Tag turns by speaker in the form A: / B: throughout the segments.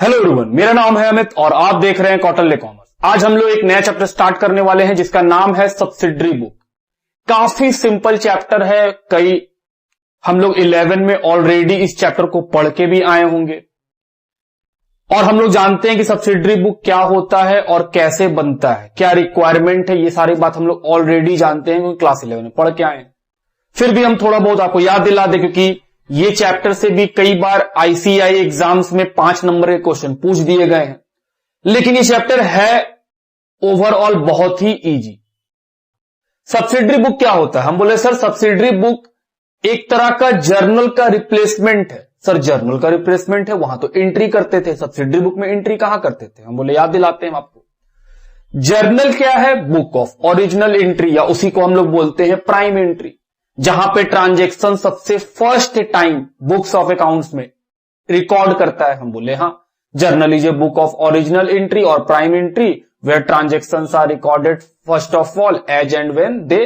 A: Hello everyone, मेरा नाम है अमित और आप देख रहे हैं कौटिल्य कॉमर्स। आज हम लोग एक नया चैप्टर स्टार्ट करने वाले हैं जिसका नाम है सब्सिडरी बुक। काफी सिंपल चैप्टर है। हम लोग 11 में ऑलरेडी इस चैप्टर को पढ़ के भी आए होंगे और हम लोग जानते हैं कि सब्सिडरी बुक क्या होता है और कैसे बनता है, क्या रिक्वायरमेंट है। ये सारी बात हम लोग ऑलरेडी जानते हैं क्योंकि क्लास 11 में पढ़ के आए हैं। फिर भी हम थोड़ा बहुत आपको याद दिला दें क्योंकि ये चैप्टर से भी कई बार आईसीआई एग्जाम्स में 5 नंबर के क्वेश्चन पूछ दिए गए हैं, लेकिन ये चैप्टर है ओवरऑल बहुत ही इजी। सब्सिडरी बुक क्या होता है? हम बोले सर सब्सिडरी बुक एक तरह का जर्नल का रिप्लेसमेंट है। सर जर्नल का रिप्लेसमेंट है, वहां तो एंट्री करते थे, सब्सिडरी बुक में एंट्री कहां करते थे? हम बोले याद दिलाते हैं आपको। जर्नल क्या है? बुक ऑफ ओरिजिनल एंट्री, या उसी को हम लोग बोलते हैं प्राइम एंट्री, जहां पे ट्रांजैक्शन सबसे first time books of accounts में रिकॉर्ड करता है। हम बोले हाँ, journal is a book of original entry और prime entry where transactions are recorded first of all as and when they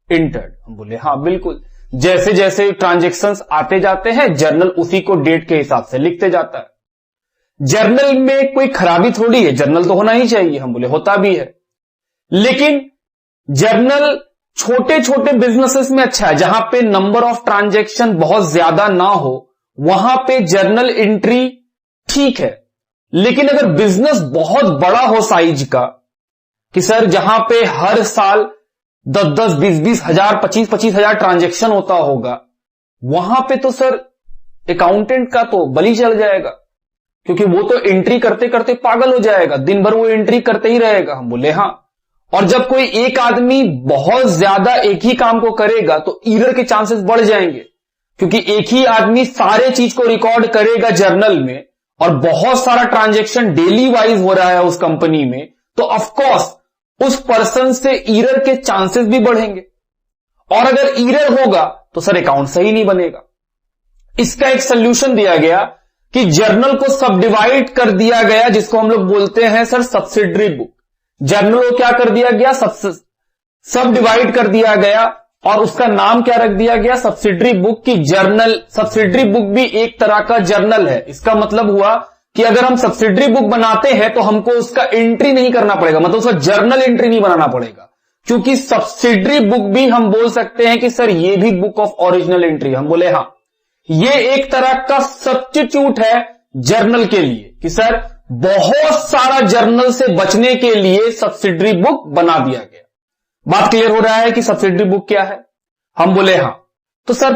A: entered. हम बोले हाँ बिल्कुल, जैसे जैसे ट्रांजैक्शंस आते जाते हैं जर्नल उसी को डेट के हिसाब से लिखते जाता है। जर्नल में कोई खराबी थोड़ी है, जर्नल तो होना ही चाहिए। हम बोले होता भी है, लेकिन जर्नल छोटे छोटे बिजनेसेस में अच्छा है, जहां पे नंबर ऑफ ट्रांजैक्शन बहुत ज्यादा ना हो वहां पे जर्नल एंट्री ठीक है। लेकिन अगर बिजनेस बहुत बड़ा हो साइज का, कि सर जहां पे हर साल 10-10, 20-20 हजार, 25-25 हजार ट्रांजैक्शन होता होगा, वहां पे तो सर अकाउंटेंट का तो बलि चल जाएगा, क्योंकि वो तो एंट्री करते करते पागल हो जाएगा, दिन भर वो एंट्री करते ही रहेगा। हम बोले हाँ, और जब कोई एक आदमी बहुत ज्यादा एक ही काम को करेगा तो एरर के चांसेस बढ़ जाएंगे, क्योंकि एक ही आदमी सारे चीज को रिकॉर्ड करेगा जर्नल में और बहुत सारा ट्रांजैक्शन डेली वाइज हो रहा है उस कंपनी में, तो ऑफ कोर्स उस पर्सन से एरर के चांसेस भी बढ़ेंगे, और अगर एरर होगा तो सर अकाउंट सही नहीं बनेगा। इसका एक सोल्यूशन दिया गया कि जर्नल को सब डिवाइड कर दिया गया, जिसको हम लोग बोलते हैं सर सब्सिडरी बुक। जर्नल को क्या कर दिया गया? सब डिवाइड कर दिया गया, और उसका नाम क्या रख दिया गया? Subsidiary book. की जर्नल, सब्सिडरी बुक भी एक तरह का जर्नल है। इसका मतलब हुआ कि अगर हम सब्सिडरी बुक बनाते हैं तो हमको उसका एंट्री नहीं करना पड़ेगा, मतलब उसका जर्नल एंट्री नहीं बनाना पड़ेगा, क्योंकि सब्सिडरी बुक भी हम बोल सकते हैं कि सर ये भी बुक ऑफ ओरिजिनल एंट्री। हम बोले हाँ, ये एक तरह का सब्स्टिट्यूट है जर्नल के लिए, कि सर बहुत सारा जर्नल से बचने के लिए सब्सिडरी बुक बना दिया गया। बात क्लियर हो रहा है कि सब्सिडरी बुक क्या है? हम बोले हां। तो सर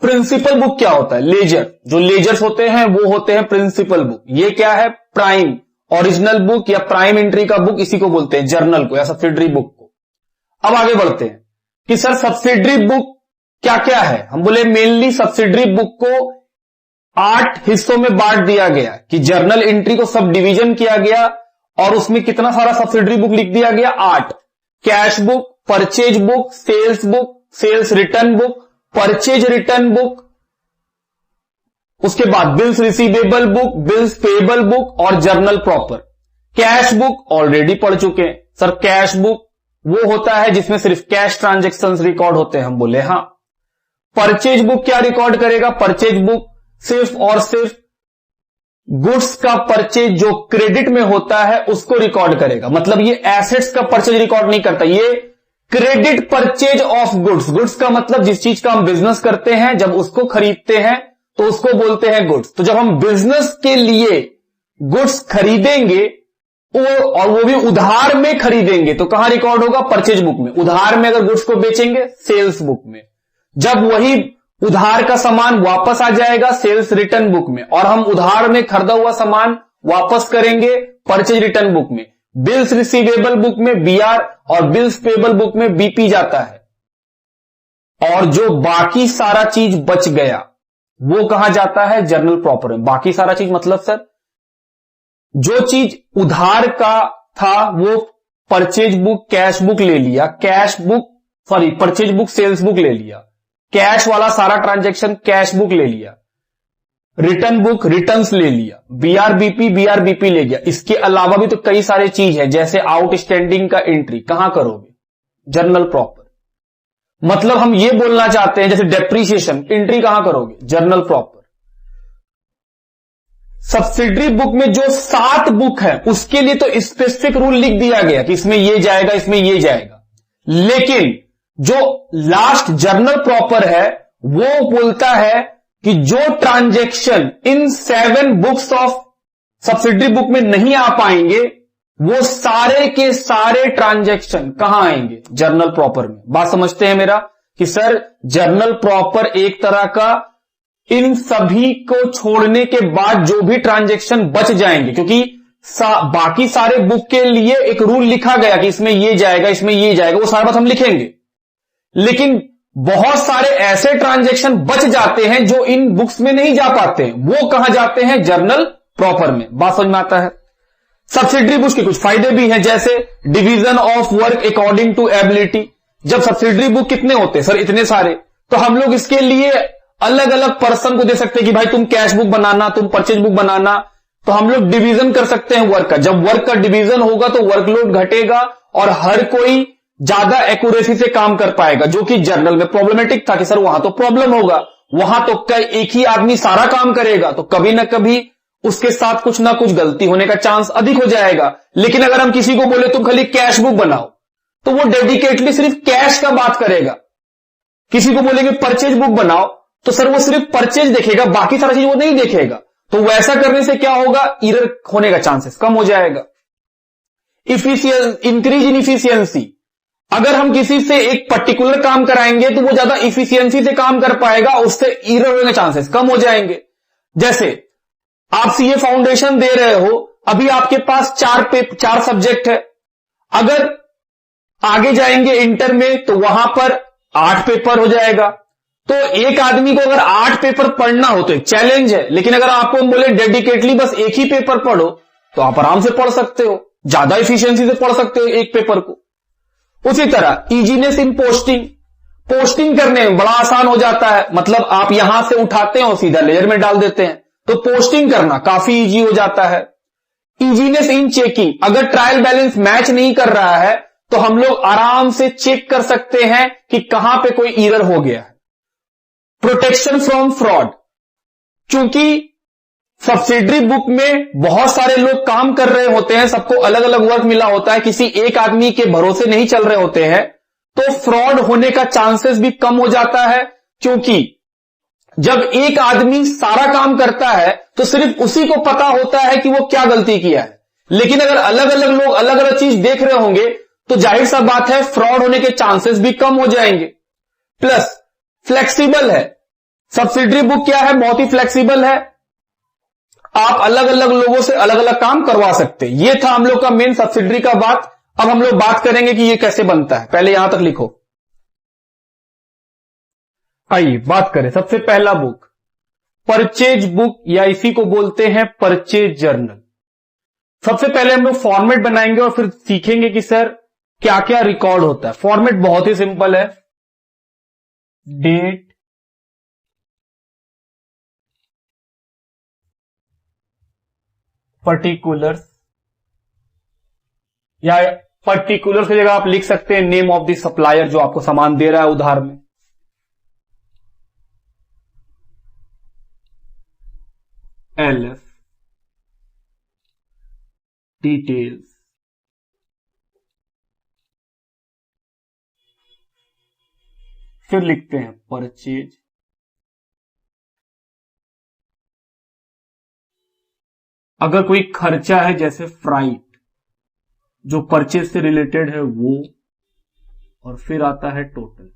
A: प्रिंसिपल बुक क्या होता है? लेजर, जो लेजर्स होते हैं वो होते हैं प्रिंसिपल बुक। ये क्या है? प्राइम ओरिजिनल बुक या प्राइम एंट्री का बुक, इसी को बोलते हैं जर्नल को या सब्सिडरी बुक को। अब आगे बढ़ते हैं कि सर सब्सिडरी बुक क्या क्या है। हम बोले मेनली सब्सिडरी बुक को 8 हिस्सों में बांट दिया गया, कि जर्नल एंट्री को सब डिवीजन किया गया और उसमें कितना सारा सब्सिडरी बुक लिख दिया गया? 8। Cash book, purchase book, sales book, sales return book, purchase return book, उसके बाद bills receivable book, bills payable book और journal proper. Cash book already पढ़ चुके हैं सर। कैश बुक वो होता है जिसमें सिर्फ कैश ट्रांजैक्शंस रिकॉर्ड होते हैं। हम बोले हाँ। परचेज बुक क्या रिकॉर्ड करेगा? परचेज बुक सिर्फ और सिर्फ गुड्स का परचेज जो क्रेडिट में होता है उसको रिकॉर्ड करेगा, मतलब ये एसेट्स का परचेज रिकॉर्ड नहीं करता, ये credit purchase of goods. Goods का मतलब जिस चीज का हम बिजनेस करते हैं, जब उसको खरीदते हैं तो उसको बोलते हैं गुड्स। तो जब हम बिजनेस के लिए गुड्स खरीदेंगे और वो भी उधार में खरीदेंगे तो कहां रिकॉर्ड होगा? परचेज बुक में। उधार में अगर गुड्स को बेचेंगे, सेल्स बुक में। जब वही उधार का सामान वापस आ जाएगा, सेल्स रिटर्न बुक में, और हम उधार में खरीदा हुआ सामान वापस करेंगे परचेज रिटर्न बुक में। बिल्स रिसीवेबल बुक में बीआर और बिल्स पेएबल बुक में बीपी जाता है, और जो बाकी सारा चीज बच गया वो कहां जाता है? जर्नल प्रॉपर में। बाकी सारा चीज मतलब सर जो चीज उधार का था वो परचेज बुक, कैश बुक ले लिया, परचेज बुक, सेल्स बुक ले लिया, कैश वाला सारा ट्रांजैक्शन कैश बुक ले लिया, रिटर्न बुक रिटर्न्स ले लिया, बीआरबीपी ले गया। इसके अलावा भी तो कई सारे चीज है, जैसे आउटस्टैंडिंग का एंट्री कहां करोगे? Journal proper. मतलब हम ये बोलना चाहते हैं जैसे डेप्रीशिएशन एंट्री कहां करोगे? Journal proper. सब्सिडरी बुक में जो 7 बुक है उसके लिए तो स्पेसिफिक रूल लिख दिया गया कि इसमें ये जाएगा, इसमें ये जाएगा, लेकिन जो लास्ट जर्नल प्रॉपर है वो बोलता है कि जो transaction in 7 books of subsidiary book में नहीं आ पाएंगे वो सारे के सारे ट्रांजैक्शन कहां आएंगे? जर्नल प्रॉपर में। बात समझते हैं मेरा कि सर जर्नल प्रॉपर एक तरह का इन सभी को छोड़ने के बाद जो भी ट्रांजैक्शन बच जाएंगे, क्योंकि बाकी सारे बुक के लिए एक रूल लिखा गया कि इसमें ये जाएगा, इसमें ये जाएगा, वो सारा बात हम लिखेंगे, लेकिन बहुत सारे ऐसे ट्रांजैक्शन बच जाते हैं जो इन बुक्स में नहीं जा पाते हैं, वो कहां जाते हैं? जर्नल प्रॉपर में। बात समझ में आता है? सब्सिडरी बुक्स के कुछ फायदे भी हैं, जैसे division of work according to ability. जब सब्सिडरी बुक कितने होते हैं सर? इतने सारे, तो हम लोग इसके लिए अलग अलग पर्सन को दे सकते हैं कि भाई तुम कैश बुक बनाना, तुम परचेज बुक बनाना, तो हम लोग डिवीजन कर सकते हैं वर्क का। जब वर्क का डिवीजन होगा तो वर्कलोड घटेगा और हर कोई ज्यादा एक्यूरेसी से काम कर पाएगा, जो कि जर्नल में प्रॉब्लमेटिक था कि सर वहां तो प्रॉब्लम होगा, वहां तो एक ही आदमी सारा काम करेगा तो कभी ना कभी उसके साथ कुछ ना कुछ गलती होने का चांस अधिक हो जाएगा। लेकिन अगर हम किसी को बोले तुम खाली कैश बुक बनाओ तो वो डेडिकेटली सिर्फ कैश का बात करेगा। किसी को बोलेंगे परचेज बुक बनाओ तो सर वो सिर्फ परचेज देखेगा, बाकी सारा चीज वो नहीं देखेगा। तो वैसा करने से क्या होगा? एरर होने का चांसेस कम हो जाएगा। इंक्रीज इन इफिशियंसी, अगर हम किसी से एक पर्टिकुलर काम कराएंगे तो वो ज्यादा इफिशियंसी से काम कर पाएगा, उससे एरर होने के चांसेस कम हो जाएंगे। जैसे आप सीए फाउंडेशन दे रहे हो, अभी आपके पास 4 सब्जेक्ट है, अगर आगे जाएंगे इंटर में तो वहां पर 8 पेपर हो जाएगा। तो एक आदमी को अगर 8 पेपर पढ़ना हो तो एक चैलेंज है, लेकिन अगर आपको बोले डेडिकेटली बस एक ही पेपर पढ़ो तो आप आराम से पढ़ सकते हो, ज्यादा इफिशियंसी से पढ़ सकते हो एक पेपर को। उसी तरह इजीनेस इन पोस्टिंग करने में बड़ा आसान हो जाता है, मतलब आप यहां से उठाते हो सीधा लेजर में डाल देते हैं, तो पोस्टिंग करना काफी इजी हो जाता है। इजीनेस इन चेकिंग, अगर ट्रायल बैलेंस मैच नहीं कर रहा है तो हम लोग आराम से चेक कर सकते हैं कि कहां पे कोई एरर हो गया है। प्रोटेक्शन फ्रॉम फ्रॉड, क्योंकि सब्सिडरी बुक में बहुत सारे लोग काम कर रहे होते हैं, सबको अलग अलग वर्क मिला होता है, किसी एक आदमी के भरोसे नहीं चल रहे होते हैं, तो फ्रॉड होने का चांसेस भी कम हो जाता है। क्योंकि जब एक आदमी सारा काम करता है तो सिर्फ उसी को पता होता है कि वो क्या गलती किया है, लेकिन अगर अलग अलग लोग अलग अलग चीज देख रहे होंगे तो जाहिर सा बात है फ्रॉड होने के चांसेस भी कम हो जाएंगे। प्लस फ्लेक्सिबल है, सब्सिडरी बुक क्या है? बहुत ही फ्लेक्सिबल है, आप अलग अलग लोगों से अलग अलग काम करवा सकते हैं। यह था हम लोग का मेन सब्सिडरी का बात। अब हम लोग बात करेंगे कि यह कैसे बनता है, पहले यहां तक लिखो। आइए बात करें। सबसे पहला बुक परचेज बुक, या इसी को बोलते हैं परचेज जर्नल। सबसे पहले हम लोग फॉर्मेट बनाएंगे और फिर सीखेंगे कि सर क्या क्या रिकॉर्ड होता है। फॉर्मेट बहुत ही सिंपल है, डेट, पर्टिकुलर्स, या पर्टिकुलर्स की जगह आप लिख सकते हैं नेम ऑफ द सप्लायर जो आपको सामान दे रहा है उधार में, एलएफ, डिटेल्स, फिर लिखते हैं परचेज, अगर कोई खर्चा है जैसे फ्राइट जो परचेज से रिलेटेड है वो, और फिर आता है टोटल।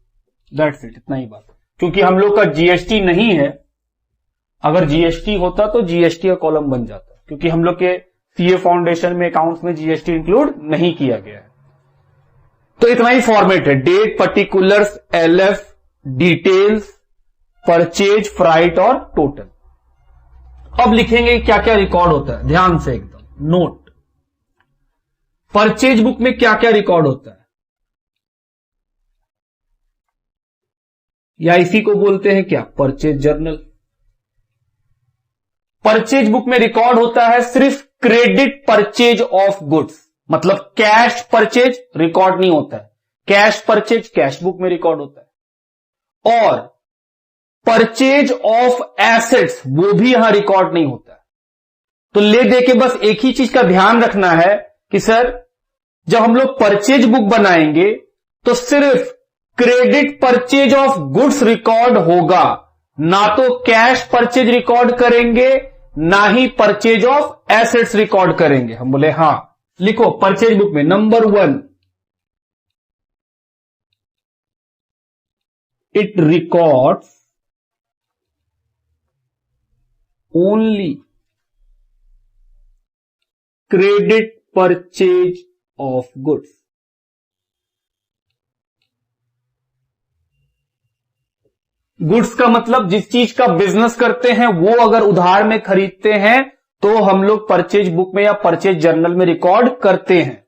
A: दैट्स इट, इतना ही बात। क्योंकि हम लोग का जीएसटी नहीं है, अगर जीएसटी होता तो जीएसटी का कॉलम बन जाता, क्योंकि हम लोग के सीए फाउंडेशन में अकाउंट्स में जीएसटी इंक्लूड नहीं किया गया है। तो इतना ही फॉर्मेट है, date, particulars, LF, details, purchase, freight और टोटल। अब लिखेंगे क्या क्या रिकॉर्ड होता है, ध्यान से एकदम नोट। परचेज बुक में क्या क्या रिकॉर्ड होता है, या इसी को बोलते हैं क्या, परचेज जर्नल। परचेज बुक में रिकॉर्ड होता है सिर्फ क्रेडिट परचेज ऑफ गुड्स, मतलब कैश परचेज रिकॉर्ड नहीं होता है, कैश परचेज कैश बुक में रिकॉर्ड होता है, और परचेज ऑफ एसेट्स वो भी यहां रिकॉर्ड नहीं होता है। तो ले दे के बस एक ही चीज का ध्यान रखना है कि सर जब हम लोग परचेज बुक बनाएंगे तो सिर्फ credit purchase of goods record होगा, ना तो कैश परचेज रिकॉर्ड करेंगे ना ही परचेज ऑफ एसेट्स रिकॉर्ड करेंगे। हम बोले हां, लिखो परचेज बुक में number 1, it records only credit purchase of goods. Goods का मतलब जिस चीज का बिजनेस करते हैं वो अगर उधार में खरीदते हैं तो हम लोग परचेज बुक में या परचेज जर्नल में रिकॉर्ड करते हैं।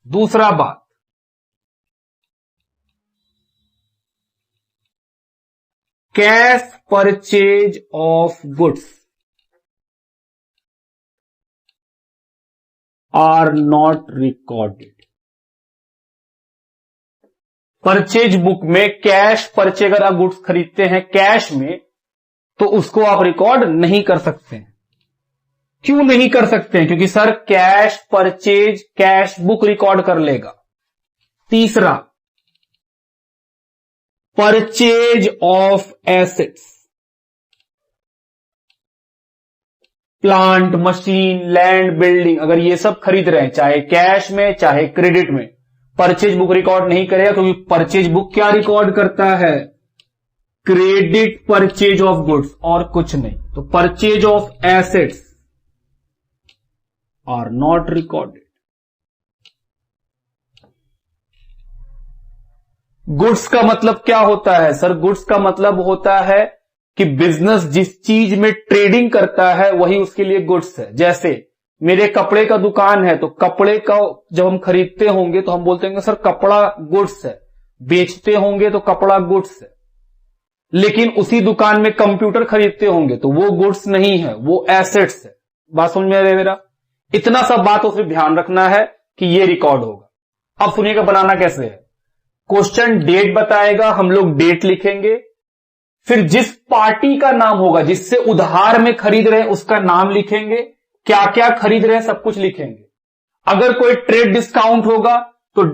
A: दूसरा बात, cash purchase of goods are not recorded. Purchase book में कैश परचेज अगर आप गुड्स खरीदते हैं कैश में तो उसको आप रिकॉर्ड नहीं कर सकते हैं। क्यों नहीं कर सकते हैं? क्योंकि sir cash purchase cash book record कर लेगा। तीसरा, purchase of assets, plant machine land building, अगर ये सब खरीद रहे हैं चाहे कैश में चाहे क्रेडिट में, परचेज बुक रिकॉर्ड नहीं करेगा क्योंकि परचेज बुक क्या रिकॉर्ड करता है? क्रेडिट परचेज ऑफ गुड्स और कुछ नहीं। तो purchase of assets are not recorded. Goods का मतलब क्या होता है? सर गुड्स का मतलब होता है कि बिजनेस जिस चीज में ट्रेडिंग करता है वही उसके लिए गुड्स है। जैसे मेरे कपड़े का दुकान है तो कपड़े का जब हम खरीदते होंगे तो हम बोलते हैं सर कपड़ा गुड्स है, बेचते होंगे तो कपड़ा गुड्स है। लेकिन उसी दुकान में कंप्यूटर खरीदते होंगे तो वो गुड्स नहीं है, वो एसेट्स है। बात समझ में आ रही है मेरा? इतना सब बात उसे ध्यान रखना है कि ये रिकॉर्ड होगा। अब सुनिएगा बनाना कैसे है। क्वेश्चन डेट बताएगा, हम लोग डेट लिखेंगे, फिर जिस पार्टी का नाम होगा जिससे उधार में खरीद रहे हैं उसका नाम लिखेंगे, क्या क्या खरीद रहे हैं सब कुछ लिखेंगे। अगर कोई ट्रेड डिस्काउंट होगा तो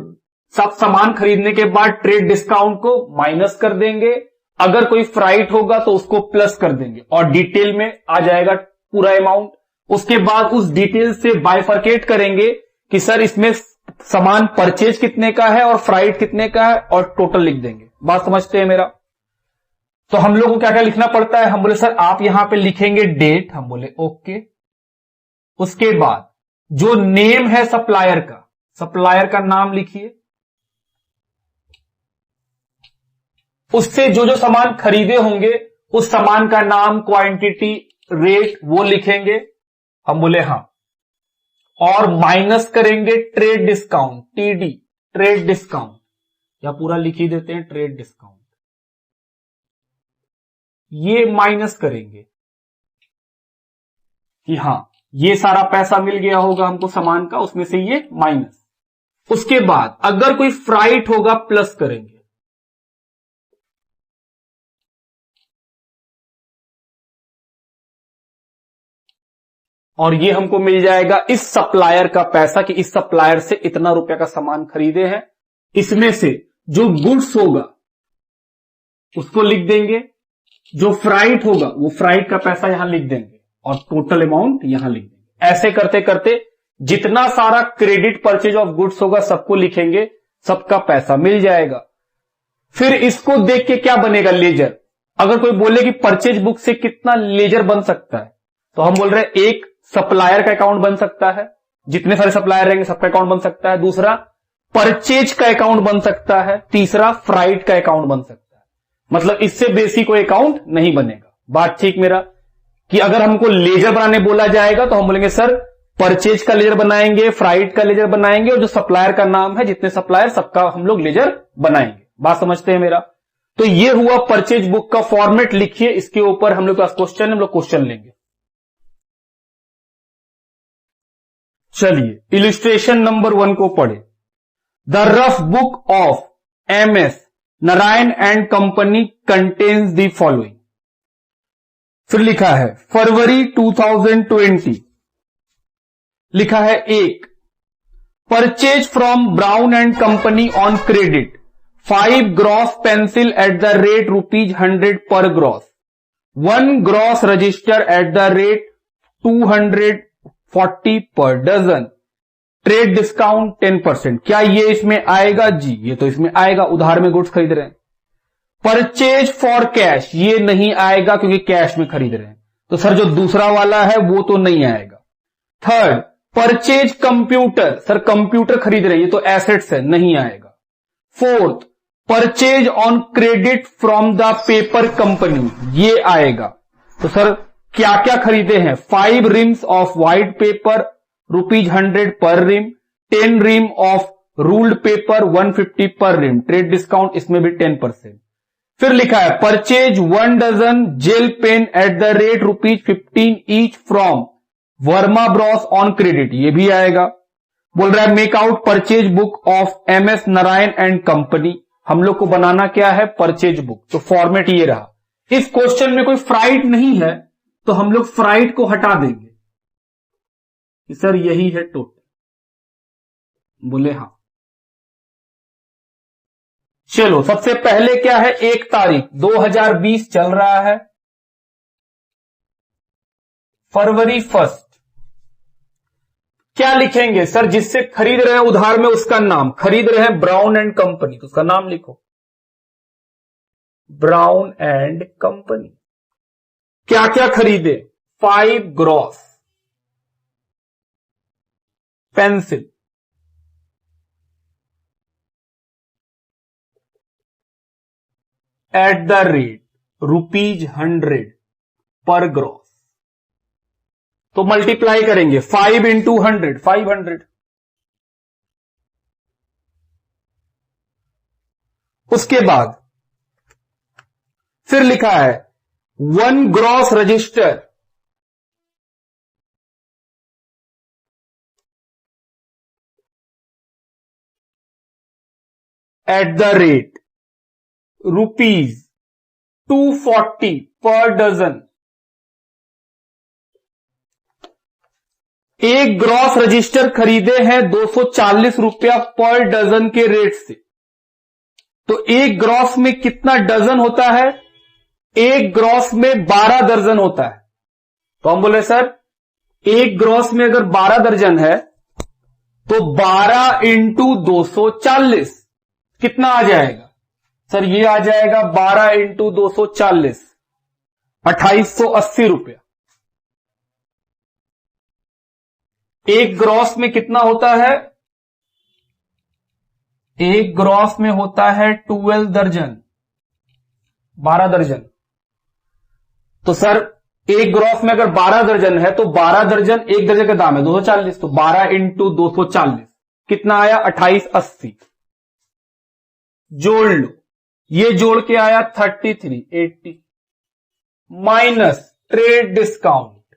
A: सब सामान खरीदने के बाद ट्रेड डिस्काउंट को माइनस कर देंगे, अगर कोई फ्राइट होगा तो उसको प्लस कर देंगे और डिटेल में आ जाएगा पूरा अमाउंट। उसके बाद उस डिटेल से बाइफर्केट करेंगे कि सर इसमें सामान परचेज कितने का है और फ्राइट कितने का है और टोटल लिख देंगे। बात समझते हैं मेरा? तो हम लोग को क्या क्या लिखना पड़ता है? हम बोले सर आप यहां पे लिखेंगे डेट, हम बोले ओके। उसके बाद जो नेम है सप्लायर का नाम लिखिए, उससे जो जो सामान खरीदे होंगे उस सामान का नाम, क्वांटिटी, रेट वो लिखेंगे, हम बोले हां। और माइनस करेंगे trade discount, TD, trade discount, या पूरा लिख ही देते हैं ट्रेड डिस्काउंट, ये माइनस करेंगे कि हां ये सारा पैसा मिल गया होगा हमको सामान का, उसमें से ये माइनस। उसके बाद अगर कोई फ्राइट होगा प्लस करेंगे, और ये हमको मिल जाएगा इस सप्लायर का पैसा कि इस सप्लायर से इतना रुपए का सामान खरीदे हैं। इसमें से जो गुड्स होगा उसको लिख देंगे, जो फ्राइट होगा वो फ्राइट का पैसा यहां लिख देंगे और टोटल अमाउंट यहां लिख देंगे। ऐसे करते करते जितना सारा क्रेडिट परचेज ऑफ गुड्स होगा सबको लिखेंगे, सबका पैसा मिल जाएगा। फिर इसको देख के क्या बनेगा? लेजर। अगर कोई बोले कि परचेज बुक से कितना लेजर बन सकता है तो हम बोल रहे हैं एक सप्लायर का अकाउंट बन सकता है, जितने सारे सप्लायर रहेंगे सबका अकाउंट बन सकता है। दूसरा परचेज का अकाउंट बन सकता है। तीसरा फ्राइट का अकाउंट बन सकता है। मतलब इससे बेसिक कोई अकाउंट नहीं बनेगा। बात ठीक मेरा? कि अगर हमको लेजर बनाने बोला जाएगा तो हम बोलेंगे सर परचेज का लेजर बनाएंगे, फ्राइट का लेजर बनाएंगे, और जो सप्लायर का नाम है जितने सप्लायर सबका हम लोग लेजर बनाएंगे। बात समझते हैं मेरा? तो ये हुआ परचेज बुक का फॉर्मेट। लिखिए, इसके ऊपर हम लोग पास क्वेश्चन है, हम लोग क्वेश्चन लेंगे। चलिए इलिस्ट्रेशन नंबर 1 को पढ़े। The rough book of MS Narayan and company contains the following. फिर लिखा है फरवरी 2020 लिखा है एक, purchase from Brown and company on credit 5 gross pencil at the rate ₹100 per gross, 1 gross register at the rate 240 per dozen, trade discount 10%। क्या ये इसमें आएगा? जी ये तो इसमें आएगा, उधार में गुड्स खरीद रहे हैं। परचेज फॉर कैश, ये नहीं आएगा क्योंकि कैश में खरीद रहे हैं, तो सर जो दूसरा वाला है वो तो नहीं आएगा। Third, purchase computer, sir computer खरीद रहे हैं, ये तो एसेट्स है, नहीं आएगा। Fourth, purchase on credit from the paper company, ये आएगा। तो सर क्या क्या खरीदे हैं? 5 RIMS of white paper ₹100 per ream, 10 ream of ruled paper 150 per rim, trade discount इसमें भी 10%। फिर लिखा है purchase 1 dozen gel pen at the rate ₹15 each from Verma bros on credit, ये भी आएगा। बोल रहा है make out purchase book of MS Narayan and company, हम लोग को बनाना क्या है? Purchase book. तो फॉर्मेट ये रहा। इस क्वेश्चन में कोई फ्राइट नहीं है तो हम लोग फ्राइट को हटा देंगे कि सर यही है टोटल। बोले हाँ। चलो सबसे पहले क्या है? 1 तारीख 2020 चल रहा है, फरवरी 1 क्या लिखेंगे? सर जिससे खरीद रहे हैं उधार में उसका नाम, खरीद रहे हैं ब्राउन एंड कंपनी तो उसका नाम लिखो, ब्राउन एंड कंपनी। क्या क्या खरीदे? 5 gross pencil at the rate ₹100 per gross, तो मल्टीप्लाई करेंगे 5 इंटू 100, 500। उसके बाद फिर लिखा है 1 gross register at the rate ₹240 per dozen. एक ग्रॉस रजिस्टर खरीदे हैं ₹240 पर डजन के रेट से, तो एक ग्रॉस में कितना डजन होता है? एक ग्रॉस में 12 दर्जन होता है। तो हम बोले सर एक ग्रॉस में अगर 12 दर्जन है तो 12 इंटू 240 कितना आ जाएगा? सर ये आ जाएगा 12 इंटू 240 ₹2880। एक ग्रॉस में कितना होता है? एक ग्रॉस में होता है 12 दर्जन, 12 दर्जन। तो सर एक ग्रॉस में अगर 12 दर्जन है तो 12 दर्जन, एक दर्जन का दाम है 240, तो 12 इंटू 240 कितना आया? 2880। जोड़ लो, ये जोड़ के आया 3380 माइनस ट्रेड डिस्काउंट।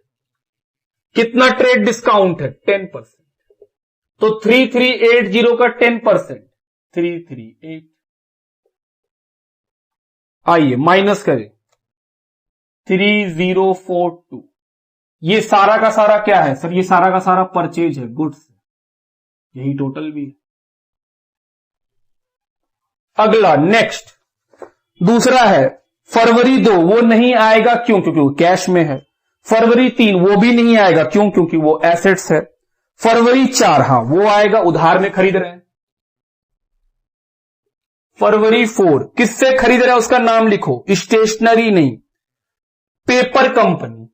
A: कितना ट्रेड डिस्काउंट है? 10%। तो 3380 का 10% 338। आइए माइनस करें 3042। ये सारा का सारा क्या है? सर ये सारा का सारा परचेज है, गुड्स, यही टोटल भी है। अगला नेक्स्ट दूसरा है फरवरी 2, वो नहीं आएगा क्यों? क्योंकि वो कैश में है। फरवरी 3 वो भी नहीं आएगा क्यों? क्योंकि वो एसेट्स है। फरवरी 4 हां वो आएगा, उधार में खरीद रहे हैं। फरवरी 4 किससे खरीद रहे हैं उसका नाम लिखो, स्टेशनरी नहीं, पेपर कंपनी।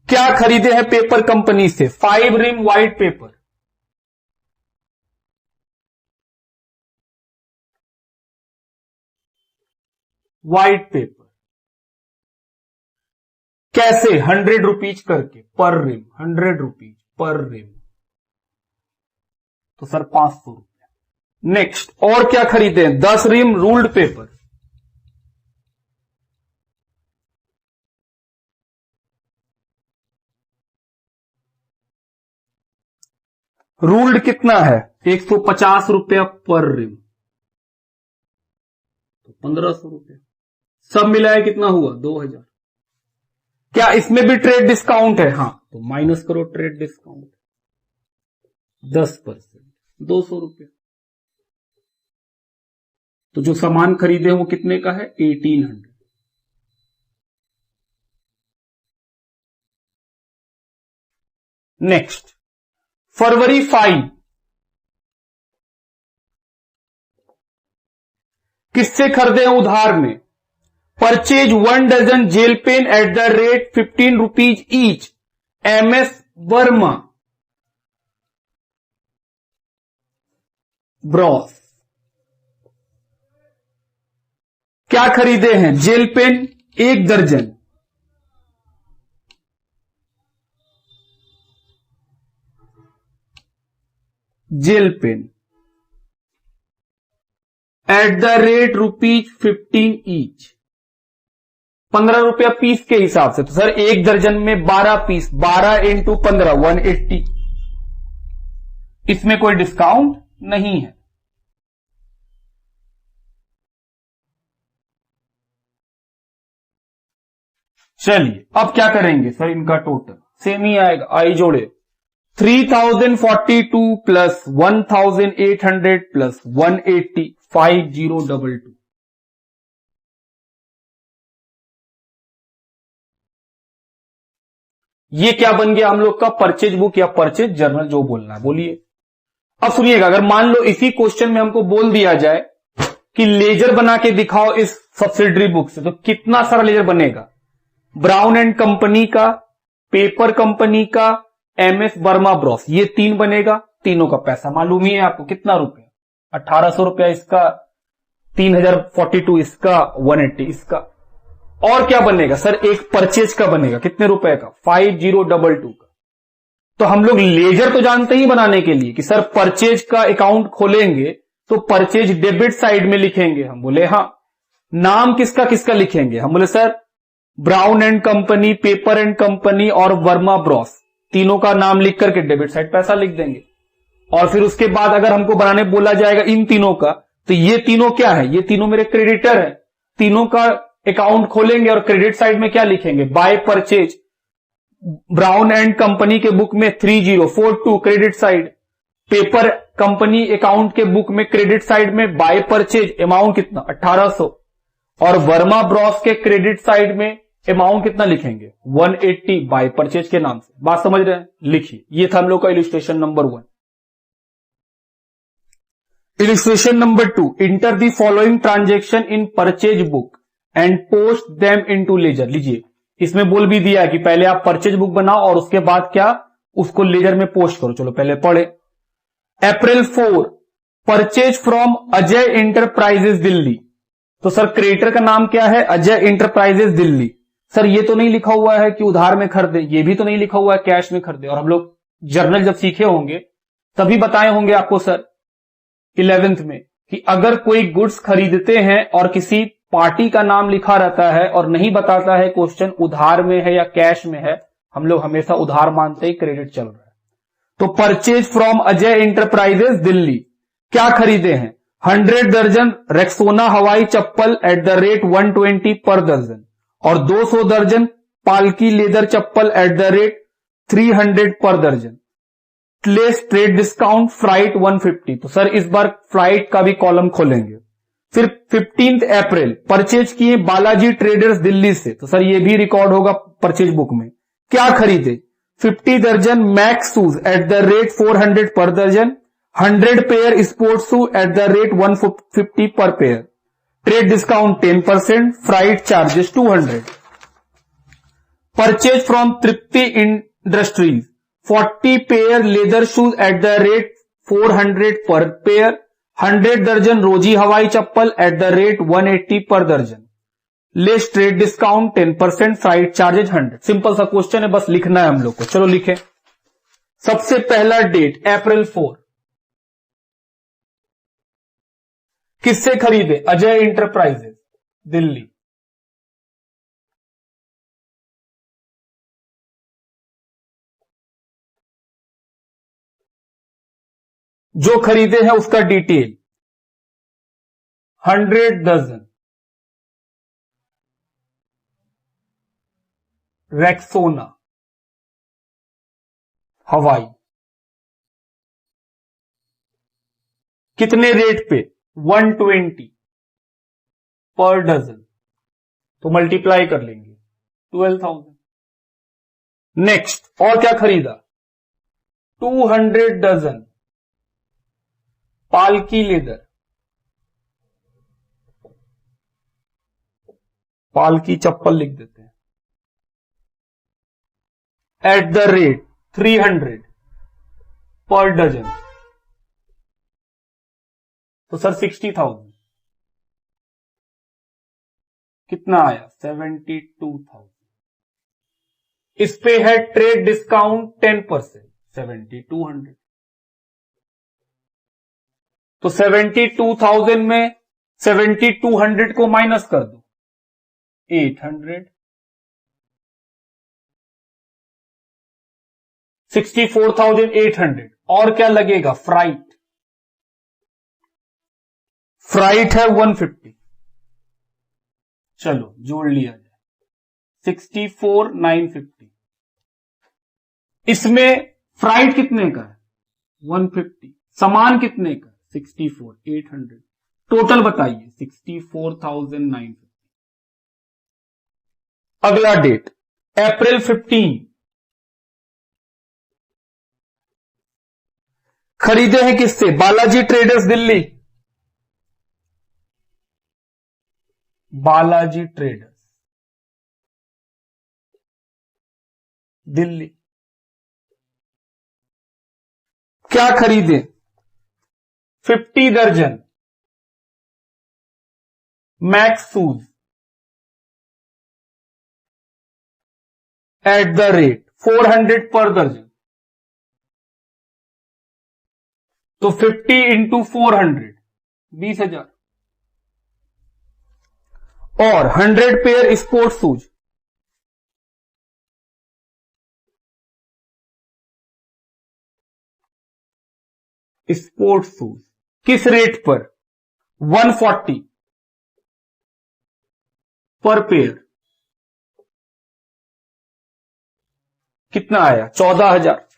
A: क्या खरीदे हैं पेपर कंपनी से? 5 ream white paper, white paper कैसे? 100 रुपीज करके per ream, 100 rupees per ream, तो सर 500 रुपया। नेक्स्ट और क्या खरीदे? 10 रिम रूल्ड पेपर, रूल्ड कितना है? 150 रुपया पर रिम, तो 1500 रुपया। सब मिलाया कितना हुआ? 2000। क्या इसमें भी ट्रेड डिस्काउंट है? हाँ, तो माइनस करो ट्रेड डिस्काउंट 10%, 200 रुपये। तो जो सामान खरीदे वो कितने का है? 1800। नेक्स्ट, फरवरी 5 किससे खरीदे हैं उधार में? Purchase 1 dozen gel pen at the rate 15 rupees each, MS Verma bros. क्या खरीदे हैं? जेल पेन 1 दर्जन, gel pen at the rate ₹15 each, 15 रुपया पीस के हिसाब से। तो सर 1 दर्जन में 12 पीस, 12 इंटू 15 180। इसमें कोई डिस्काउंट नहीं है। चलिए अब क्या करेंगे सर, इनका टोटल सेम ही आएगा, आई जोड़े 3042 प्लस 1800 प्लस 180 5022। ये क्या बन गया हम लोग का? परचेज बुक या परचेज जर्नल, जो बोलना है बोलिए। अब सुनिएगा, अगर मान लो इसी क्वेश्चन में हमको बोल दिया जाए कि लेजर बना के दिखाओ इस सब्सिडरी बुक से, तो कितना सारा लेजर बनेगा? ब्राउन एंड कंपनी का, पेपर कंपनी का, MS वर्मा ब्रॉस, ये 3 बनेगा। तीनों का पैसा मालूम ही है आपको, कितना रुपया? 1800 रुपया इसका, 3042 इसका, 180 इसका। और क्या बनेगा सर? एक परचेज का बनेगा, कितने रुपए का? 5022 का। तो हम लोग लेजर तो जानते ही बनाने के लिए कि सर परचेज का अकाउंट खोलेंगे तो परचेज डेबिट साइड में लिखेंगे। हम बोले हाँ। नाम किसका किसका लिखेंगे? हम बोले sir brown and company, paper and company और वर्मा ब्रॉस, तीनों का नाम लिख करके डेबिट साइड पैसा लिख देंगे। और फिर उसके बाद अगर हमको बनाने बोला जाएगा इन तीनों का, तो ये तीनों क्या है? ये तीनों मेरे क्रेडिटर है। तीनों का अकाउंट खोलेंगे और क्रेडिट साइड में क्या लिखेंगे? By purchase. Brown and company के बुक में 3042 credit side, paper company account के बुक में क्रेडिट साइड में बाय परचेज अमाउंट कितना? 1800। और वर्मा ब्रॉस के क्रेडिट साइड में अमाउंट कितना लिखेंगे? 180 बाय परचेज के नाम से। बात समझ रहे हैं? लिखिए। ये था हम लोग का illustration number 1। Illustration number 2, enter the following transaction in purchase book and post them into ledger. लीजिए, इसमें बोल भी दिया कि पहले आप परचेज बुक बनाओ और उसके बाद क्या, उसको लेजर में पोस्ट करो। चलो पहले पढ़े। अप्रैल 4 purchase from Ajay enterprises Delhi. तो सर क्रेडिटर का नाम क्या है? अजय इंटरप्राइजेस दिल्ली। सर ये तो नहीं लिखा हुआ है कि उधार में खरीदे, ये भी तो नहीं लिखा हुआ है कैश में खरीदे। और हम लोग जर्नल जब सीखे होंगे तभी बताए होंगे आपको सर 11th में कि अगर कोई गुड्स खरीदते हैं और किसी पार्टी का नाम लिखा रहता है और नहीं बताता है क्वेश्चन उधार में है या कैश में है, हम लोग हमेशा उधार मानते ही क्रेडिट चल रहा है। तो purchase from Ajay enterprises Delhi, क्या खरीदे हैं? 100 दर्जन रेक्सोना हवाई चप्पल एट द रेट 120 पर दर्जन और 200 दर्जन पालकी leather chappal eight the rate 300 पर दर्जन। Less trade discount flight 150। तो सर इस बार फ्लाइट का भी कॉलम खोलेंगे। फिर 15 अप्रैल परचेज किए बालाजी ट्रेडर्स दिल्ली से। तो सर ये भी रिकॉर्ड होगा परचेज बुक में। क्या खरीदे? 50 दर्जन max shoes at the rate 400 पर दर्जन, 100 pair sports shoe eight the rate 150 पर pair. Trade discount 10%, flight charges 200। Purchase from Tripti industries 40 pair leather shoes at the rate 400 per pair, 100 दर्जन रोजी हवाई चप्पल एट द रेट 180 पर दर्जन। Less trade discount 10%, flight charges 100। Simple सा question है, बस लिखना है हम लोग को। चलो लिखें। सबसे पहला डेट अप्रैल 4, किससे खरीदे? अजय इंटरप्राइजेस दिल्ली। जो खरीदे हैं उसका डिटेल 100 दर्जन रेक्सोना, हवाई। कितने रेट पे? 120 पर डजन, तो मल्टीप्लाई कर लेंगे 12,000। नेक्स्ट, और क्या खरीदा? 200 डजन पालकी लेदर, पालकी चप्पल लिख देते हैं, एट द रेट 300 पर डजन, तो सर 60,000। कितना आया? 72,000। इस पे है ट्रेड डिस्काउंट 10%, 7200। तो 72,000 में 7200 को माइनस कर दो, 800, 64,800। और क्या लगेगा? फ्राइट, फ्राइट है 150। चलो जोड़ लिया जाए, 64,950। इसमें फ्राइट कितने का है? 150। सामान कितने का? 64,800। टोटल बताइए, 64,950। अगला डेट अप्रैल 15, खरीदे हैं किससे? Balaji traders Delhi, Balaji traders Delhi. क्या खरीदे? 50 दर्जन max shoes at the rate 400 पर दर्जन, तो 50 इंटू 400, 20,000। और 100 pair sports shoes, sports shoes किस रेट पर? 140 पर पेयर। कितना आया? 14,000।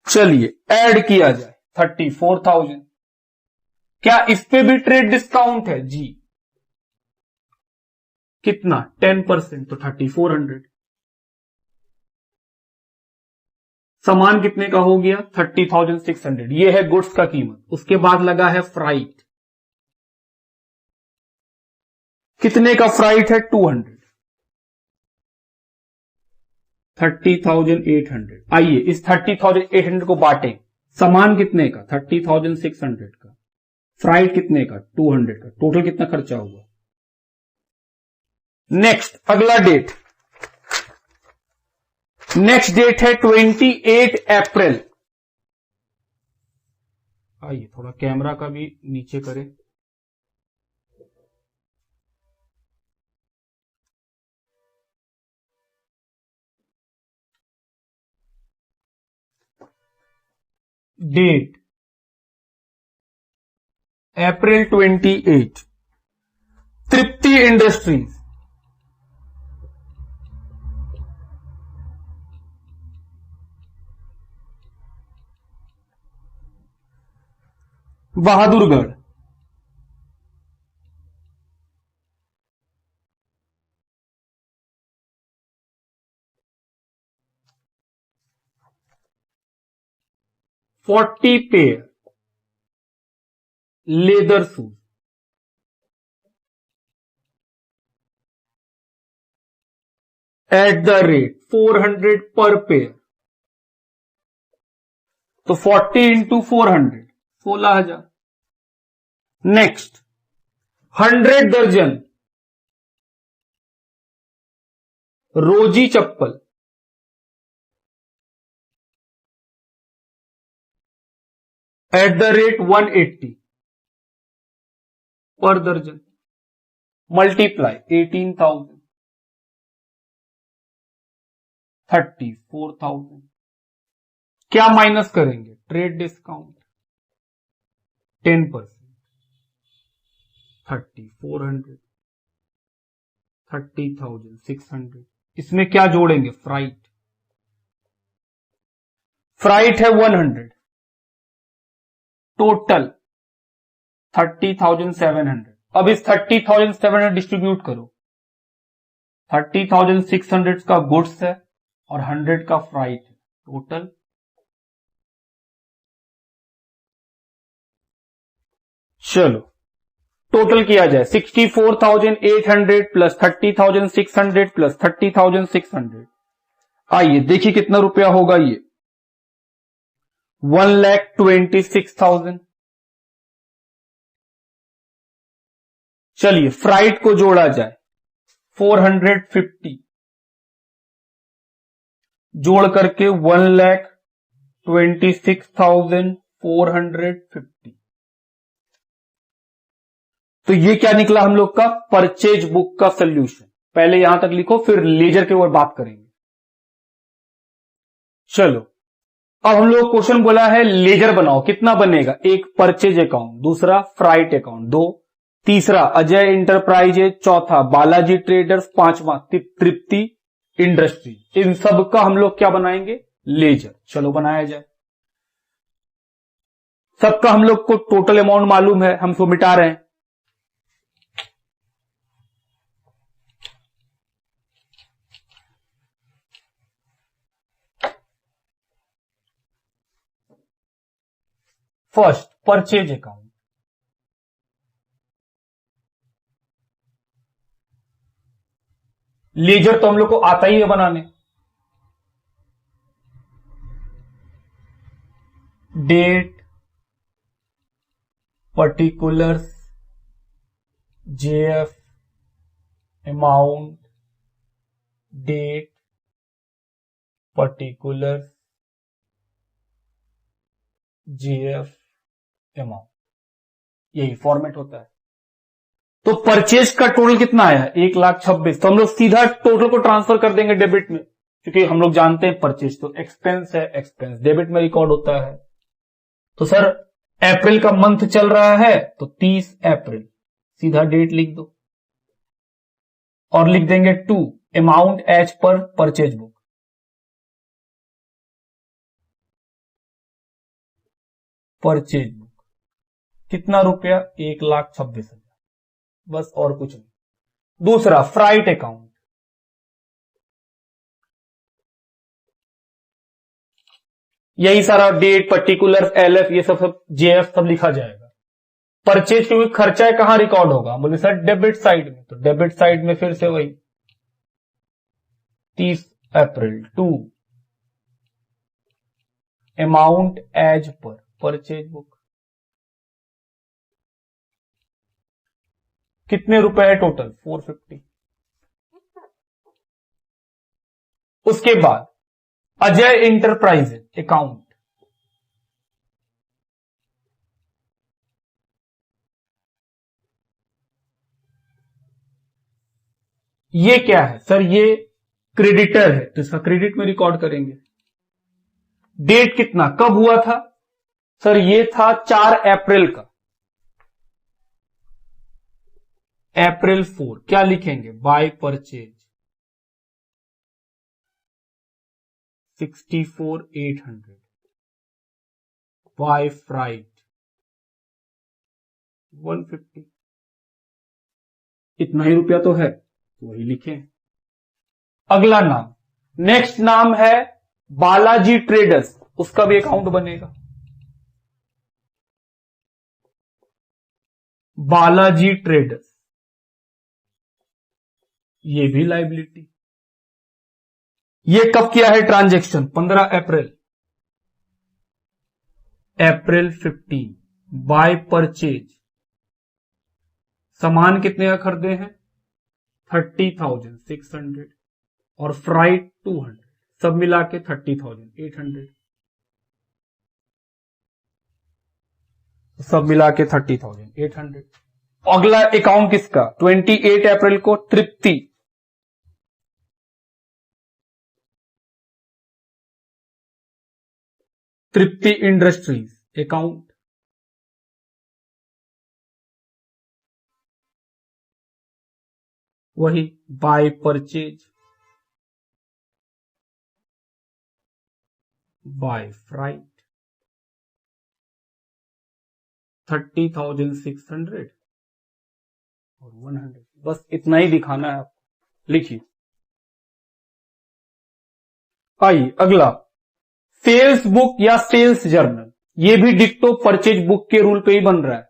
A: चलिए ऐड किया जाए, 34,000। क्या इस पे भी ट्रेड डिस्काउंट है? जी। कितना? 10%, तो 3400। सामान कितने का हो गया? 30,600। ये है गुड्स का कीमत। उसके बाद लगा है फ्राइट। कितने का फ्राइट है? 200, 30,800। आइए इस 30,800 को बांटें। सामान कितने का? 30,600 का। फ्राइट कितने का? 200 का। टोटल कितना खर्चा हुआ? नेक्स्ट, अगला डेट, नेक्स्ट डेट है 28 अप्रैल। आइए थोड़ा कैमरा का भी नीचे करें। Date April 28, Tripti industries, Bahadurgarh, forty pair leather shoes, at the rate 400 per pair, तो 40 इंटू 400, 16,000। नेक्स्ट, 100 दर्जन रोजी चप्पल, एट द रेट 180 पर दर्जन, मल्टीप्लाई 18,000, 34,000। क्या माइनस करेंगे? Trade discount 10%, 3,400, 30,600। इसमें क्या जोड़ेंगे? फ्राइट। फ्राइट है 100, टोटल 30,700। अब इस 30,700 डिस्ट्रीब्यूट करो। 30,600 का गुड्स है और 100 का फ्राइट है, टोटल चलो टोटल किया जाए 64,800 प्लस 30,600 प्लस 30,600। आइए देखिए कितना रुपया होगा ये, 1,26,000। चलिए फ्राइट को जोड़ा जाए, 450 जोड़ करके 1,26,450। तो ये क्या निकला हम लोग का? परचेज बुक का सोल्यूशन। पहले यहां तक लिखो, फिर लेजर के ऊपर बात करेंगे। चलो अब हम लोग क्वेश्चन बोला है लेजर बनाओ, कितना बनेगा? एक परचेज अकाउंट, दूसरा फ्राइट अकाउंट, दो, तीसरा अजय इंटरप्राइजेज, चौथा बालाजी ट्रेडर्स, पांचवा तृप्ति इंडस्ट्री। इन सब का हम लोग क्या बनाएंगे? लेजर। चलो बनाया जाए। सबका हम लोग को टोटल अमाउंट मालूम है, हम इसको मिटा रहे हैं। फर्स्ट परचेज अकाउंट, लेजर तो हम लोग को आता ही है बनाने। Date, particulars, JF, amount, date, particulars, JF, amount, यही फॉर्मेट होता है। तो परचेज का टोटल कितना आया? 1,26,000। तो हम लोग सीधा टोटल को ट्रांसफर कर देंगे डेबिट में, क्योंकि हम लोग जानते हैं परचेज तो एक्सपेंस है, एक्सपेंस डेबिट में रिकॉर्ड होता है। तो सर अप्रैल का मंथ चल रहा है तो 30 अप्रैल, सीधा डेट लिख दो और लिख देंगे 2 amount as per purchase book. Purchase book कितना रुपया? 1,26,000, बस और कुछ नहीं। दूसरा फ्राइट अकाउंट, यही सारा डेट, पर्टिकुलर, एलएफ, ये सब जेएफ सब लिखा जाएगा। परचेज क्योंकि खर्चा है, कहां रिकॉर्ड होगा? बोले सर डेबिट साइड में, तो डेबिट साइड में फिर से वही 30 April 2 amount as per purchase book. कितने रुपए है टोटल? 450। उसके बाद अजय इंटरप्राइजेज अकाउंट, ये क्या है सर? ये क्रेडिटर है, तो इसका क्रेडिट में रिकॉर्ड करेंगे। डेट कितना, कब हुआ था? सर ये था 4 अप्रैल का, अप्रैल 4। क्या लिखेंगे? By purchase 64,800, by freight 150। इतना ही रुपया तो है, तो वही लिखें। अगला नाम, नेक्स्ट नाम है बालाजी ट्रेडर्स, उसका भी अकाउंट बनेगा। बालाजी ट्रेडर्स, ये भी लायबिलिटी। ये कब किया है transaction? 15 April, April 15, by purchase. सामान कितने का खरीदे हैं? 30,600 और फ्राइट 200, सब मिला के 30,800, सब मिला के 30,800। अगला अकाउंट किसका? 28 अप्रैल को तृप्ति, तृप्ति इंडस्ट्रीज अकाउंट, वही बाय परचेज बाय फ्राइट 30,600 और 100, बस इतना ही दिखाना है आपको। लिखिए। आइए अगला, सेल्स बुक या सेल्स जर्नल, ये भी डिक्टो परचेज बुक के रूल पे ही बन रहा है।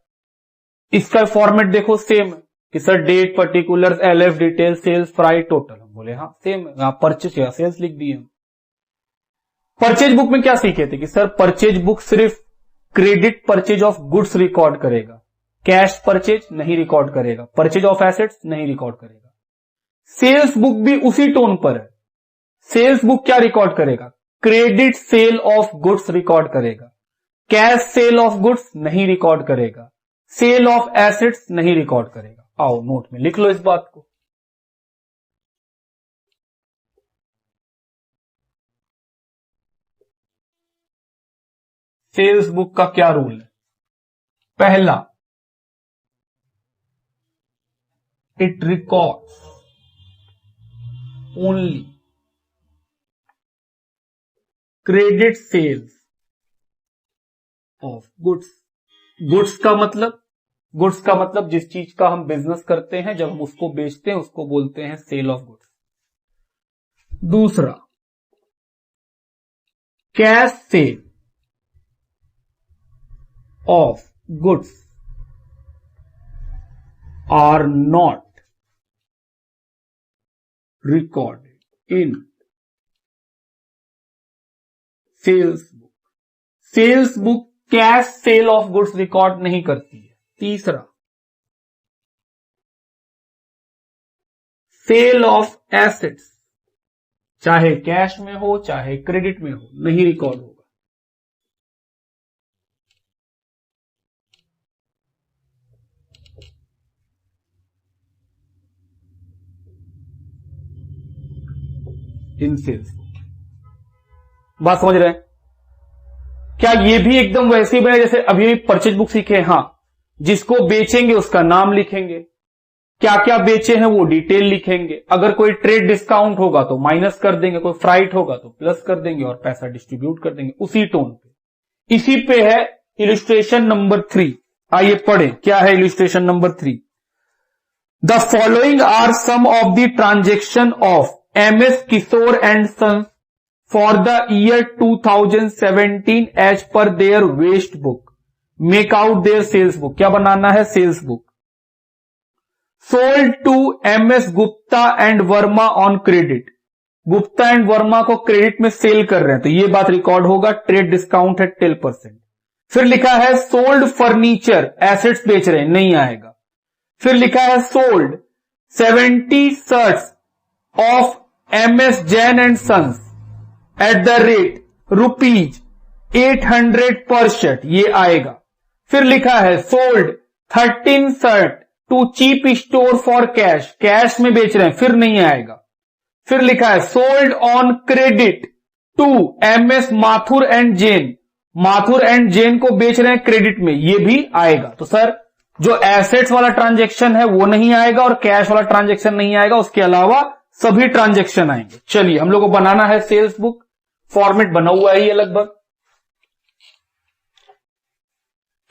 A: इसका फॉर्मेट देखो सेम है कि sir date, particulars, LF, detail, sales, price, total. हम बोले हाँ सेम है, आप परचेज या सेल्स लिख दिए। परचेज बुक में क्या सीखे थे कि सर परचेज बुक सिर्फ credit purchase of goods record करेगा, कैश परचेज नहीं रिकॉर्ड करेगा, परचेज ऑफ एसेट्स नहीं रिकॉर्ड करेगा। सेल्स बुक भी उसी टोन पर है। सेल्स बुक क्या रिकॉर्ड करेगा? Credit sale of goods record करेगा, कैश सेल ऑफ गुड्स नहीं रिकॉर्ड करेगा, सेल ऑफ एसेट्स नहीं रिकॉर्ड करेगा। आओ नोट में लिख लो इस बात को। सेल्स बुक का क्या रूल है? पहला, it records only credit sales of goods. Goods का मतलब जिस चीज का हम बिजनेस करते हैं, जब हम उसको बेचते हैं उसको बोलते हैं सेल ऑफ गुड्स। दूसरा, cash sale of goods are not recorded in sales book। Sales book cash sale of goods record नहीं करती है। तीसरा, सेल ऑफ एसेट्स चाहे कैश में हो चाहे क्रेडिट में हो नहीं रिकॉर्ड होगा। इन सेल्स, बात समझ रहे हैं? क्या ये भी एकदम वैसे ही बने जैसे अभी परचेज बुक सीखे? हाँ, जिसको बेचेंगे उसका नाम लिखेंगे, क्या क्या बेचे हैं वो डिटेल लिखेंगे, अगर कोई ट्रेड डिस्काउंट होगा तो माइनस कर देंगे, कोई फ्राइट होगा तो प्लस कर देंगे और पैसा डिस्ट्रीब्यूट कर देंगे उसी टोन पे। इसी पे है इलिस्ट्रेशन नंबर 3। आइए पढ़ें, क्या है illustration number 3। The following are some of the transaction of MS Kishore and Sons for the year 2017 as per their waste book. Make out their sales book। क्या बनाना है? Sales book. Sold to MS Gupta and Verma on credit। Gupta and Verma को credit में cell कर रहे हैं तो ये बात रिकॉर्ड होगा। ट्रेड डिस्काउंट है 10%। फिर लिखा है सोल्ड फर्नीचर, एसेट्स बेच रहे हैं, नहीं आएगा। फिर लिखा है sold 70 shirts of MS Jain and Sons at the rate ₹800 per shirt, ये आएगा। फिर लिखा है sold 13 shirt to cheap store for cash, cash में बेच रहे हैं, फिर नहीं आएगा। फिर लिखा है sold on credit to MS Mathur and Jain, Mathur and Jain को बेच रहे हैं क्रेडिट में, ये भी आएगा। तो सर जो एसेट्स वाला ट्रांजेक्शन है वो नहीं आएगा और कैश वाला ट्रांजेक्शन नहीं आएगा, उसके अलावा सभी ट्रांजेक्शन आएंगे। चलिए हम लोग को बनाना है सेल्स बुक। फॉर्मेट बना हुआ है ये लगभग।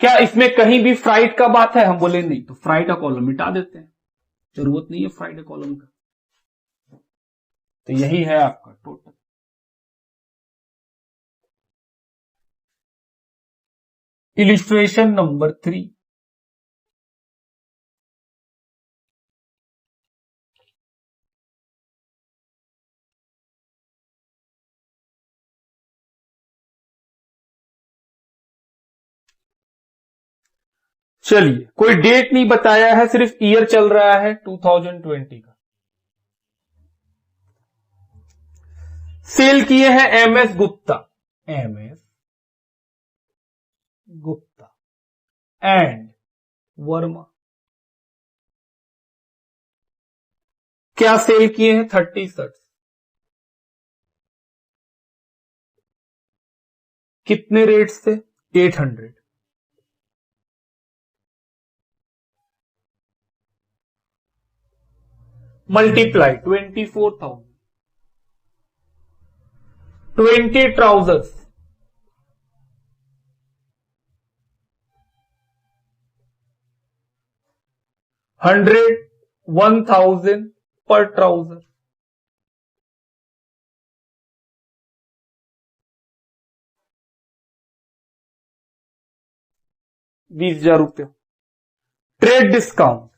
A: क्या इसमें कहीं भी फ्राइट का बात है? हम बोले नहीं, तो फ्राइट का कॉलम मिटा देते हैं, जरूरत नहीं है फ्राइट कॉलम का। तो यही है आपका टोटल। Illustration number 3। चलिए, कोई डेट नहीं बताया है, सिर्फ ईयर चल रहा है 2020 का। सेल किए हैं MS Gupta, MS Gupta and Verma. क्या सेल किए हैं? 30 शर्ट्स। कितने रेट से? 800। मल्टीप्लाई 24,000। 20 ट्राउजर्स 100, 1000 पर ट्राउजर। ₹20,000। ट्रेड डिस्काउंट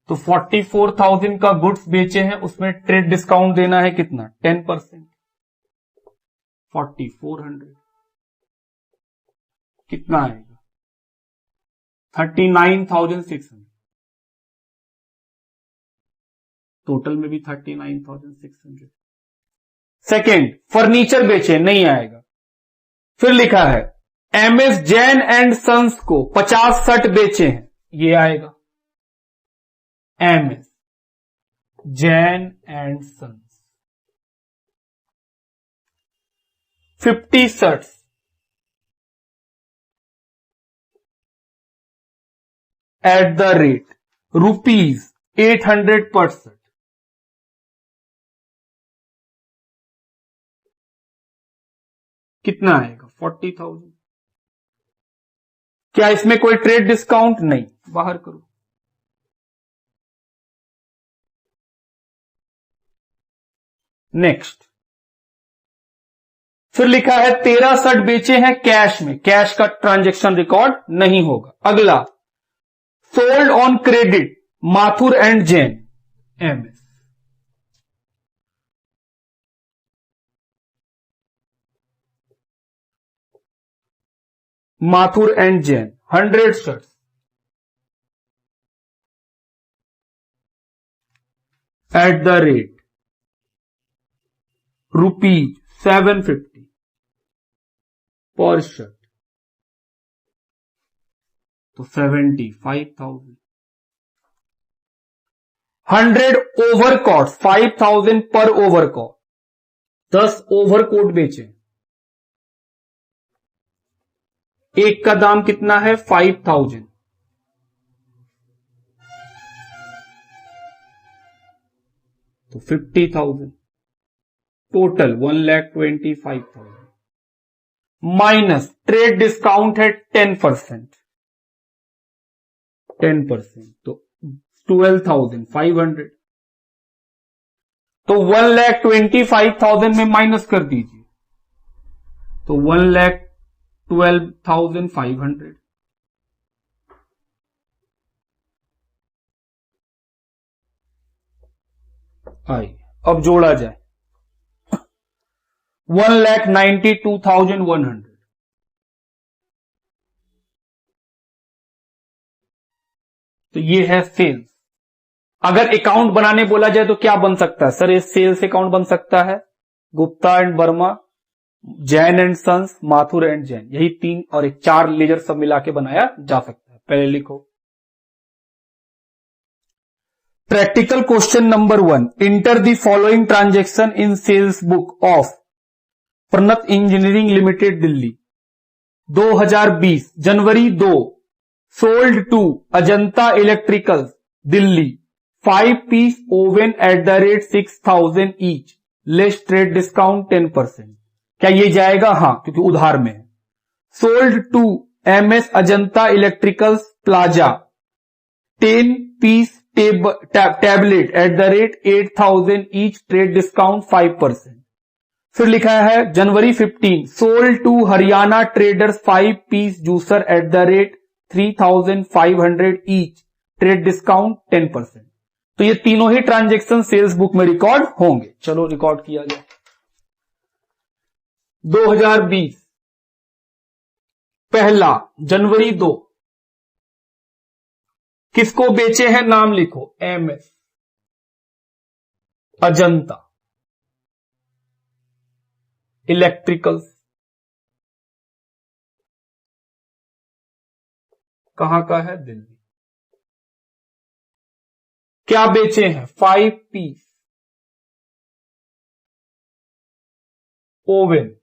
A: तो 44,000 का गुड्स बेचे हैं, उसमें ट्रेड डिस्काउंट देना है कितना? 10%। 4400 कितना आएगा? 39,600। टोटल में भी 39,600। सेकेंड, फर्नीचर बेचे, नहीं आएगा। फिर लिखा है MS जैन एंड सन्स को 50 शर्ट बेचे हैं, ये आएगा। MS Jain and sons 50 shirts at the rate ₹800 पर शर्ट। कितना आएगा? 40,000। क्या इसमें कोई ट्रेड डिस्काउंट? नहीं, बाहर करो। नेक्स्ट, फिर लिखा है 13 शर्ट बेचे हैं कैश में, कैश का ट्रांजैक्शन रिकॉर्ड नहीं होगा। अगला, sold on credit Mathur and Jain MS। Mathur and Jain 100 shirts at the rate ₹750 पर शर्ट, तो 75,000। 100 ओवरकोट 5,000 पर ओवरकोट, 10 ओवरकोट बेचे, एक का दाम कितना है? 5,000। तो 50,000। टोटल 1,25,000 माइनस ट्रेड डिस्काउंट है 10%। 10% तो 12,500। तो 1,25,000 में माइनस कर दीजिए, तो 1,12,500। आइए अब जोड़ा जाए। 1,92,100। तो ये है सेल्स। अगर अकाउंट बनाने बोला जाए तो क्या बन सकता है? सर ये सेल्स अकाउंट बन सकता है, Gupta and Verma, Jain and sons, Mathur and Jain, यही 3 और एक 4 लेजर सब मिला के बनाया जा सकता है। पहले लिखो practical question number 1, enter the following transaction in sales book of Pranat engineering limited Delhi 2020 January 2, sold to Ajanta electricals Delhi 5 piece oven at the rate 6,000 each, less trade discount 10%। क्या ये जाएगा? हां, क्योंकि उधार में है। Sold to MS Ajanta electricals plaza 10 piece tablet at the rate 8,000 each, trade discount 5%। फिर लिखा है जनवरी 15, sold to Haryana traders 5 piece juicer at the rate 3,500 each, trade discount 10%। तो ये तीनों ही ट्रांजैक्शन सेल्स बुक में रिकॉर्ड होंगे। चलो रिकॉर्ड किया जाए। 2020 पहला जनवरी 2, किसको बेचे हैं? नाम लिखो, MS अजंता इलेक्ट्रिकल्स, कहां का है? दिल्ली। क्या बेचे हैं? 5 piece oven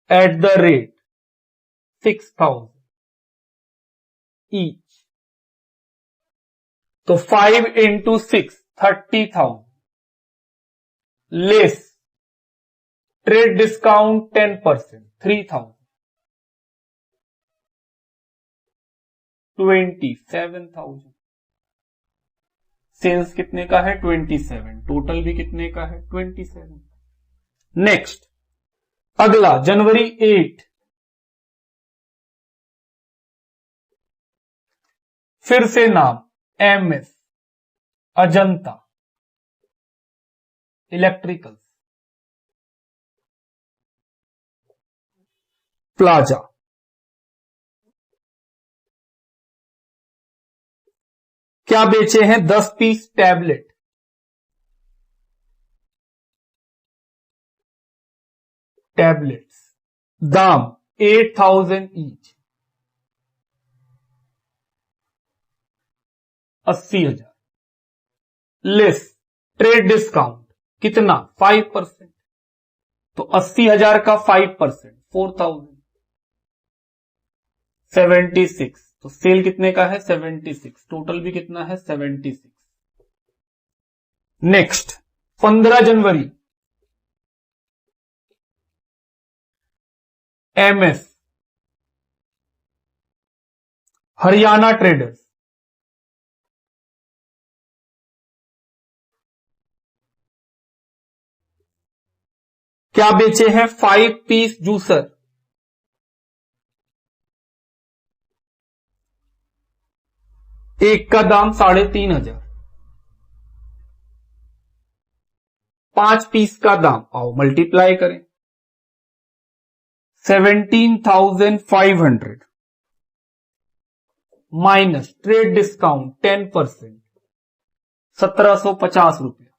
A: at the rate 6,000 each, तो 5 into 6 30,000, less trade discount 10% 3,000। 27,000। Sales कितने का है 27, टोटल भी कितने का है 27। नेक्स्ट अगला जनवरी 8, फिर से नाम MS अजंता इलेक्ट्रिकल्स प्लाजा। क्या बेचे हैं 10 पीस टैबलेट, टैबलेट्स, दाम 8,000 ईच, 80,000। लेस ट्रेड डिस्काउंट कितना 5%, तो 80,000 का 5% 4,000, 76। तो सेल कितने का है 76, टोटल भी कितना है 76। नेक्स्ट 15 जनवरी MS हरियाणा ट्रेडर्स, क्या बेचे हैं 5 पीस जूसर, एक का दाम 3,500, 5 पीस का दाम आओ मल्टीप्लाई करें 17,500 माइनस ट्रेड डिस्काउंट 10% 1,750 रुपया।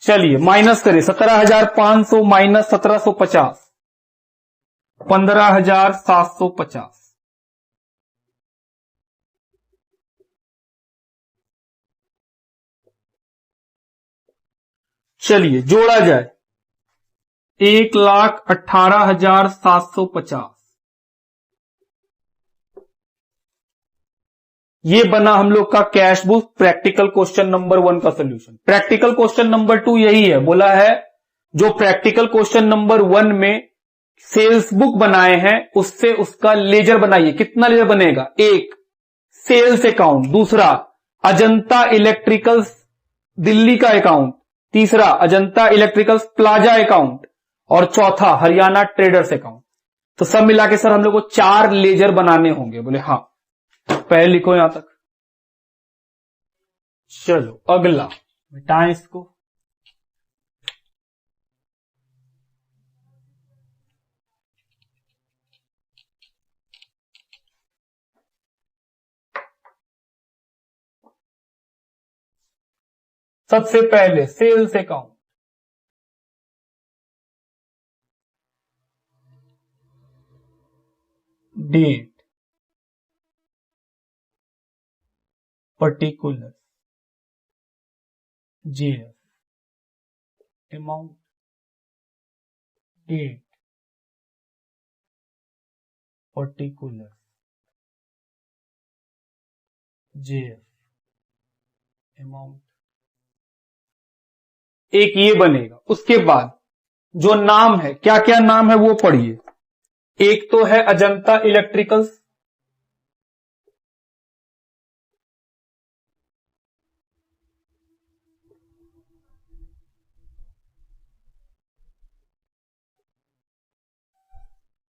A: चलिए माइनस करें 17,500 माइनस 1,750 15,750। चलिए जोड़ा जाए 1,18,750। ये बना हम लोग का cash book practical question number 1 का सोल्यूशन। प्रैक्टिकल क्वेश्चन नंबर 2 यही है, बोला है जो प्रैक्टिकल क्वेश्चन नंबर 1 में सेल्स बुक बनाए हैं उससे उसका लेजर बनाइए। कितना लेजर बनेगा, एक सेल्स अकाउंट, दूसरा अजंता इलेक्ट्रिकल्स दिल्ली का अकाउंट, तीसरा अजंता इलेक्ट्रिकल्स प्लाजा अकाउंट और चौथा हरियाणा ट्रेडर्स अकाउंट। तो सब मिला के सर हम लोग को 4 लेजर बनाने होंगे। बोले हाँ, पहले लिखो यहां तक। चलो अगला मिटाएं इसको। सबसे पहले sales account, date, particular, JF, amount, date, particular, JF, amount. एक ये बनेगा। उसके बाद जो नाम है, क्या क्या नाम है वो पढ़िए। एक तो है अजंता इलेक्ट्रिकल्स,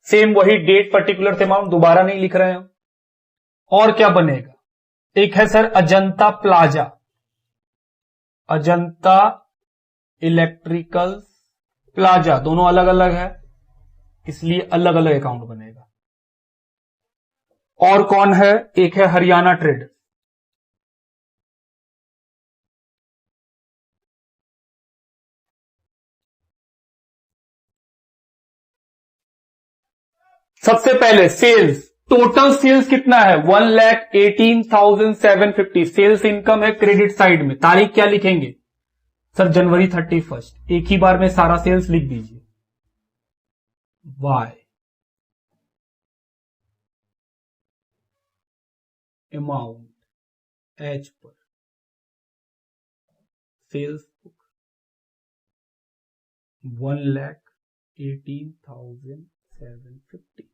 A: सेम वही डेट पर्टिकुलर अमाउंट, दोबारा नहीं लिख रहे हैं। और क्या बनेगा, एक है sir Ajanta plaza, Ajanta electricals plaza, दोनों अलग अलग है इसलिए अलग अलग अकाउंट बनेगा। और कौन है, एक है हरियाणा ट्रेडर्स, सबसे पहले सेल्स, टोटल सेल्स कितना है 1,18,750 सेल्स इनकम है क्रेडिट साइड में। तारीख क्या लिखेंगे सर जनवरी 31, एक ही बार में सारा सेल्स लिख दीजिए। वाई अमाउंट एच पर सेल्स बुक 1,18,750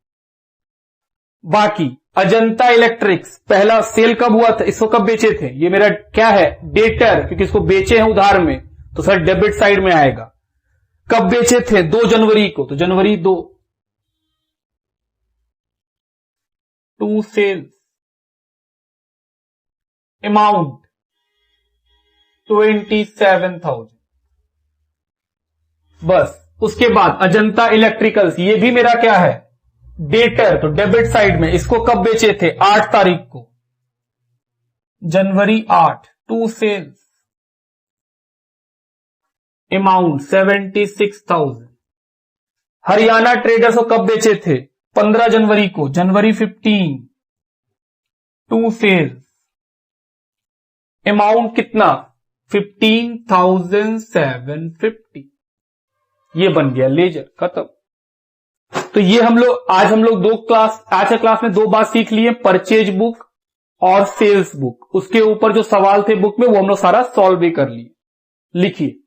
A: बाकी अजंता इलेक्ट्रिक्स पहला सेल कब हुआ था, इसको कब बेचे थे, ये मेरा क्या है डेटर, क्योंकि इसको बेचे हैं उधार में तो सर डेबिट साइड में आएगा। कब बेचे थे 2 जनवरी को, तो जनवरी 2। 2 सेल्स, अमाउंट 27,000। बस उसके बाद अजंता इलेक्ट्रिकल्स, ये भी मेरा क्या है डेटर, तो डेबिट साइड में, इसको कब बेचे थे 8 तारीख को, जनवरी 8। 2 सेल्स, अमाउंट 76,000। हरियाणा ट्रेडर्स को कब बेचे थे 15 जनवरी को, जनवरी 15। 2 सेल्स, अमाउंट कितना 15,750। ये बन गया लेजर, खत्म। तो ये आज हम लोग आज के क्लास में 2 बात सीख लिए, परचेज बुक और सेल्स बुक। उसके ऊपर जो सवाल थे बुक में वो हम लोग सारा सॉल्व भी कर लिए। लिखिए